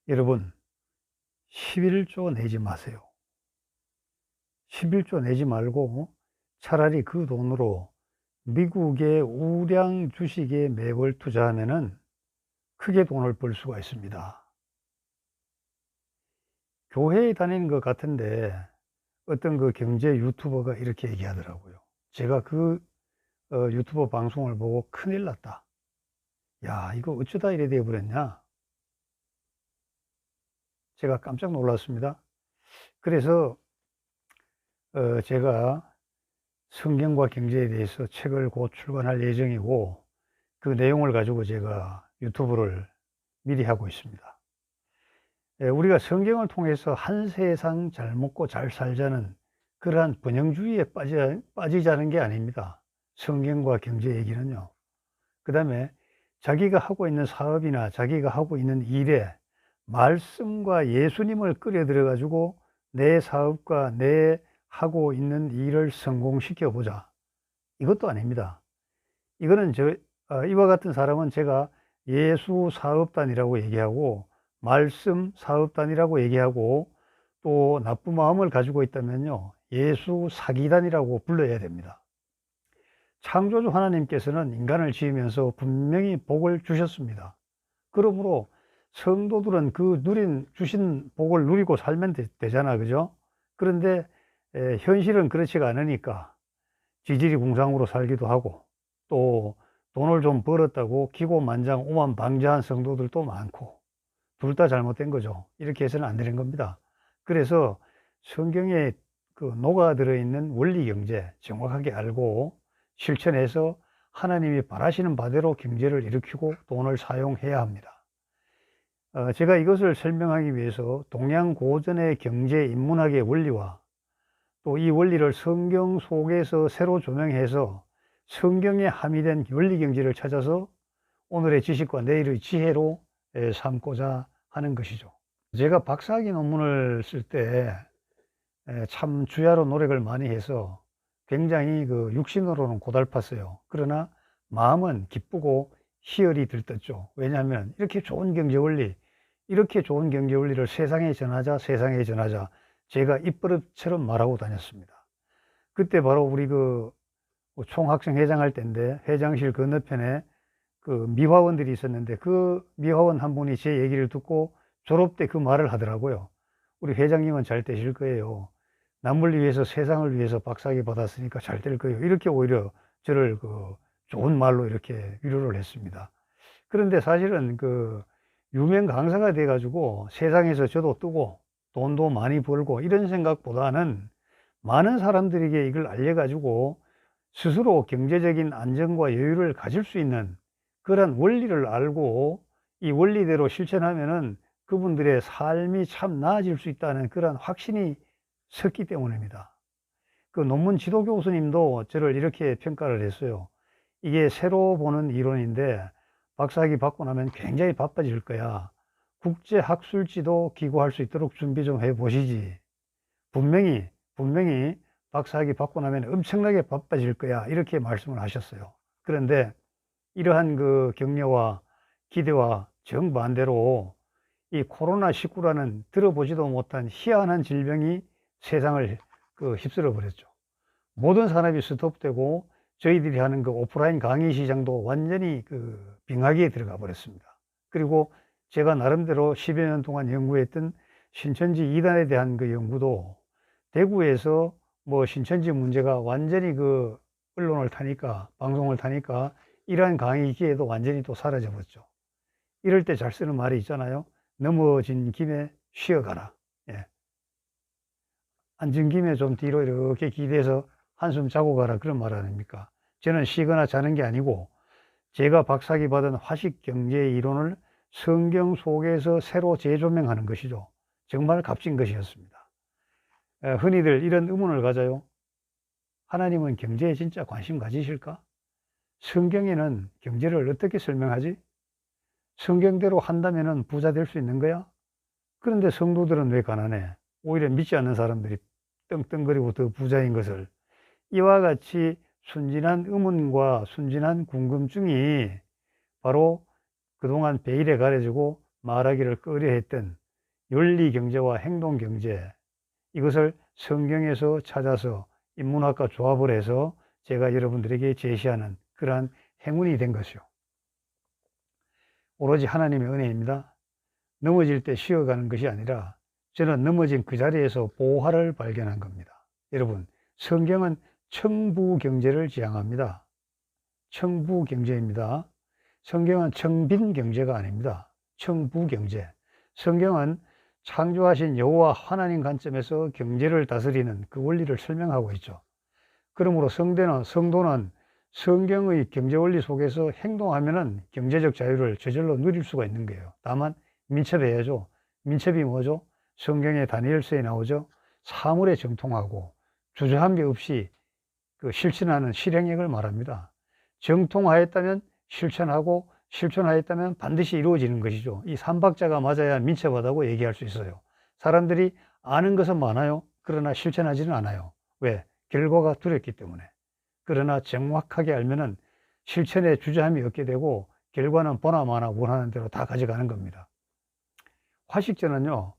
여러분, 11조 내지 마세요. 11조 내지 말고 차라리 그 돈으로 미국의 우량 주식에 매월 투자하면은 크게 돈을 벌 수가 있습니다. 교회에 다니는 것 같은데 어떤 그 경제 유튜버가 이렇게 얘기하더라고요. 제가 그 유튜버 방송을 보고 큰일 났다. 야, 이거 어쩌다 이래 돼버렸냐? 제가 깜짝 놀랐습니다. 그래서 제가 성경과 경제에 대해서 책을 곧 출간할 예정이고, 그 내용을 가지고 제가 유튜브를 미리 하고 있습니다. 우리가 성경을 통해서 한 세상 잘 먹고 잘 살자는 그러한 번영주의에 빠지자는 게 아닙니다. 성경과 경제 얘기는요. 그 다음에 자기가 하고 있는 사업이나 자기가 하고 있는 일에 말씀과 예수님을 끌어들여 가지고 내 사업과 내 하고 있는 일을 성공시켜 보자, 이것도 아닙니다. 이거는 이와 같은 사람은 제가 예수 사업단이라고 얘기하고 말씀 사업단이라고 얘기하고, 또 나쁜 마음을 가지고 있다면요, 예수 사기단이라고 불러야 됩니다. 창조주 하나님께서는 인간을 지으면서 분명히 복을 주셨습니다. 그러므로 성도들은 그 주신 복을 누리고 살면 되잖아, 그죠? 그런데 현실은 그렇지가 않으니까 지지리궁상으로 살기도 하고, 또 돈을 좀 벌었다고 기고만장 오만방자한 성도들도 많고, 둘 다 잘못된 거죠. 이렇게 해서는 안 되는 겁니다. 그래서 성경에 그 녹아들어 있는 원리 경제 정확하게 알고 실천해서 하나님이 바라시는 바대로 경제를 일으키고 돈을 사용해야 합니다. 제가 이것을 설명하기 위해서 동양 고전의 경제 인문학의 원리와 또 이 원리를 성경 속에서 새로 조명해서 성경에 함의된 원리 경제를 찾아서 오늘의 지식과 내일의 지혜로 삼고자 하는 것이죠. 제가 박사학위 논문을 쓸 때 참 주야로 노력을 많이 해서 굉장히 그 육신으로는 고달팠어요. 그러나 마음은 기쁘고 희열이 들떴죠. 왜냐하면 이렇게 좋은 경제 원리, 이렇게 좋은 경제 원리를 세상에 전하자, 세상에 전하자, 제가 입버릇처럼 말하고 다녔습니다. 그때 바로 우리 그 총학생 회장할 때인데, 회장실 건너편에 그 미화원들이 있었는데, 그 미화원 한 분이 제 얘기를 듣고 졸업 때 그 말을 하더라고요. 우리 회장님은 잘 되실 거예요. 남을 위해서, 세상을 위해서 박사학위 받았으니까 잘 될 거예요. 이렇게 오히려 저를 그 좋은 말로 이렇게 위로를 했습니다. 그런데 사실은 그 유명 강사가 돼 가지고 세상에서 저도 뜨고 돈도 많이 벌고 이런 생각보다는 많은 사람들에게 이걸 알려 가지고 스스로 경제적인 안정과 여유를 가질 수 있는 그런 원리를 알고 이 원리대로 실천하면은 그분들의 삶이 참 나아질 수 있다는 그런 확신이 섰기 때문입니다. 그 논문 지도 교수님도 저를 이렇게 평가를 했어요. 이게 새로 보는 이론인데 박사학위 받고 나면 굉장히 바빠질 거야. 국제학술지도 기고할 수 있도록 준비 좀 해보시지. 분명히 박사학위 받고 나면 엄청나게 바빠질 거야, 이렇게 말씀을 하셨어요. 그런데 이러한 그 격려와 기대와 정반대로 이 코로나19라는 들어보지도 못한 희한한 질병이 세상을 그 휩쓸어 버렸죠. 모든 산업이 스톱되고 저희들이 하는 그 오프라인 강의 시장도 완전히 그 빙하기에 들어가 버렸습니다. 그리고 제가 나름대로 10여 년 동안 연구했던 신천지 이단에 대한 그 연구도 대구에서 뭐 신천지 문제가 완전히 그 언론을 타니까, 방송을 타니까 이러한 강의 기회도 완전히 또 사라져 버렸죠. 이럴 때 잘 쓰는 말이 있잖아요. 넘어진 김에 쉬어가라. 예. 앉은 김에 좀 뒤로 이렇게 기대서 한숨 자고 가라, 그런 말 아닙니까? 저는 쉬거나 자는 게 아니고 제가 박사학위 받은 화식 경제 이론을 성경 속에서 새로 재조명하는 것이죠. 정말 값진 것이었습니다. 흔히들 이런 의문을 가져요. 하나님은 경제에 진짜 관심 가지실까? 성경에는 경제를 어떻게 설명하지? 성경대로 한다면 부자 될 수 있는 거야? 그런데 성도들은 왜 가난해? 오히려 믿지 않는 사람들이 떵떵거리고 더 부자인 것을. 이와 같이 순진한 의문과 순진한 궁금증이 바로 그동안 베일에 가려지고 말하기를 꺼려했던 윤리경제와 행동경제, 이것을 성경에서 찾아서 인문학과 조합을 해서 제가 여러분들에게 제시하는 그러한 행운이 된 것이요. 오로지 하나님의 은혜입니다. 넘어질 때 쉬어가는 것이 아니라 저는 넘어진 그 자리에서 보화를 발견한 겁니다. 여러분, 성경은 청부경제를 지향합니다. 청부경제입니다. 성경은 청빈경제가 아닙니다. 청부경제. 성경은 창조하신 여호와 하나님 관점에서 경제를 다스리는 그 원리를 설명하고 있죠. 그러므로 성도는 성경의 경제 원리 속에서 행동하면은 경제적 자유를 저절로 누릴 수가 있는 거예요. 다만 민첩해야죠. 민첩이 뭐죠? 성경의 다니엘서에 나오죠. 사물에 정통하고 주저함이 없이 그 실천하는 실행력을 말합니다. 정통하였다면 실천하고 실천하였다면 반드시 이루어지는 것이죠. 이 삼박자가 맞아야 민첩하다고 얘기할 수 있어요. 사람들이 아는 것은 많아요. 그러나 실천하지는 않아요. 왜? 결과가 두렵기 때문에. 그러나 정확하게 알면은 실천에 주저함이 없게 되고 결과는 보나마나 원하는 대로 다 가져가는 겁니다. 화식전은요,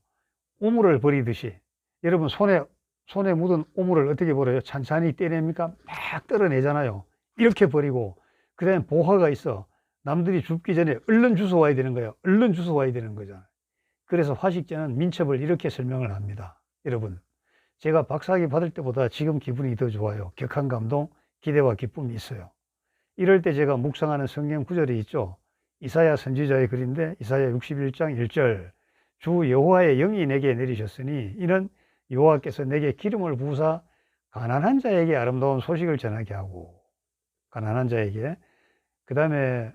오물을 버리듯이, 여러분 손에 묻은 오물을 어떻게 버려요? 찬찬히 떼냅니까? 막 떨어내잖아요. 이렇게 버리고, 그 다음에 보화가 있어. 남들이 줍기 전에 얼른 주워와야 되는 거예요. 얼른 주워와야 되는 거잖아요. 그래서 화식전은 민첩을 이렇게 설명을 합니다. 여러분, 제가 박사학위 받을 때보다 지금 기분이 더 좋아요. 격한 감동, 기대와 기쁨이 있어요. 이럴 때 제가 묵상하는 성경 구절이 있죠. 이사야 선지자의 글인데 이사야 61장 1절, 주 여호와의 영이 내게 내리셨으니 이는 여호와께서 내게 기름을 부으사 가난한 자에게 아름다운 소식을 전하게 하고, 가난한 자에게, 그 다음에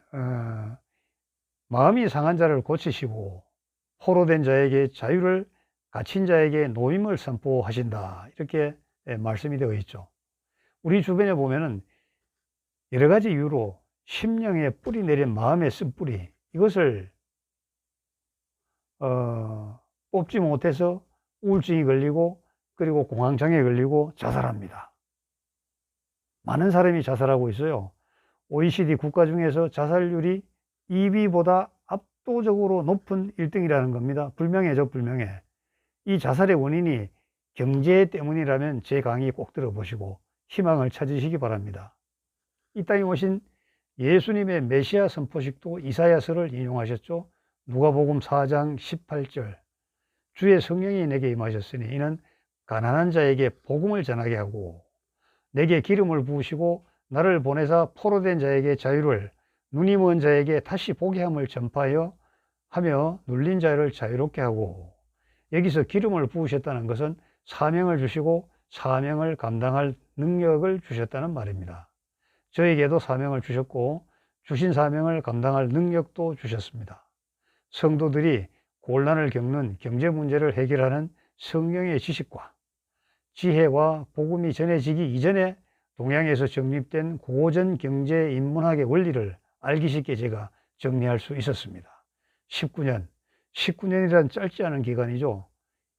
마음이 상한 자를 고치시고 포로된 자에게 자유를, 갇힌 자에게 노임을 선포하신다, 이렇게 말씀이 되어 있죠. 우리 주변에 보면은 여러 가지 이유로 심령에 뿌리 내린 마음의 쓴뿌리, 이것을 뽑지 못해서 우울증이 걸리고 그리고 공황장애에 걸리고 자살합니다. 많은 사람이 자살하고 있어요. OECD 국가 중에서 자살률이 2위보다 압도적으로 높은 1등이라는 겁니다. 불명예죠, 불명예. 이 자살의 원인이 경제 때문이라면 제 강의 꼭 들어보시고 희망을 찾으시기 바랍니다. 이 땅에 오신 예수님의 메시아 선포식도 이사야서를 인용하셨죠. 누가복음 4장 18절, 주의 성령이 내게 임하셨으니 이는 가난한 자에게 복음을 전하게 하고 내게 기름을 부으시고 나를 보내사 포로된 자에게 자유를, 눈이 먼 자에게 다시 보게 함을 전파하여 하며 눌린 자를 자유롭게 하고, 여기서 기름을 부으셨다는 것은 사명을 주시고 사명을 감당할 능력을 주셨다는 말입니다. 저에게도 사명을 주셨고 주신 사명을 감당할 능력도 주셨습니다. 성도들이 곤란을 겪는 경제 문제를 해결하는 성경의 지식과 지혜와 복음이 전해지기 이전에 동양에서 정립된 고전 경제 인문학의 원리를 알기 쉽게 제가 정리할 수 있었습니다. 19년이란 짧지 않은 기간이죠.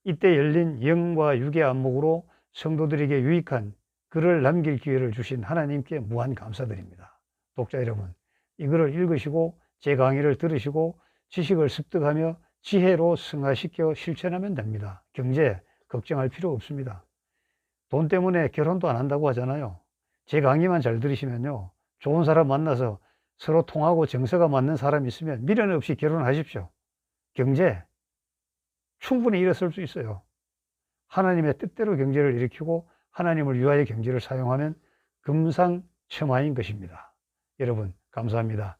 이때 열린 영과 육의 안목으로 성도들에게 유익한 글을 남길 기회를 주신 하나님께 무한 감사드립니다. 독자 여러분, 이 글을 읽으시고 제 강의를 들으시고 지식을 습득하며 지혜로 승화시켜 실천하면 됩니다. 경제 걱정할 필요 없습니다. 돈 때문에 결혼도 안 한다고 하잖아요. 제 강의만 잘 들으시면요, 좋은 사람 만나서 서로 통하고 정서가 맞는 사람 있으면 미련 없이 결혼하십시오. 경제 충분히 일어설 수 있어요. 하나님의 뜻대로 경제를 일으키고 하나님을 위하여 경제를 사용하면 금상첨화인 것입니다. 여러분, 감사합니다.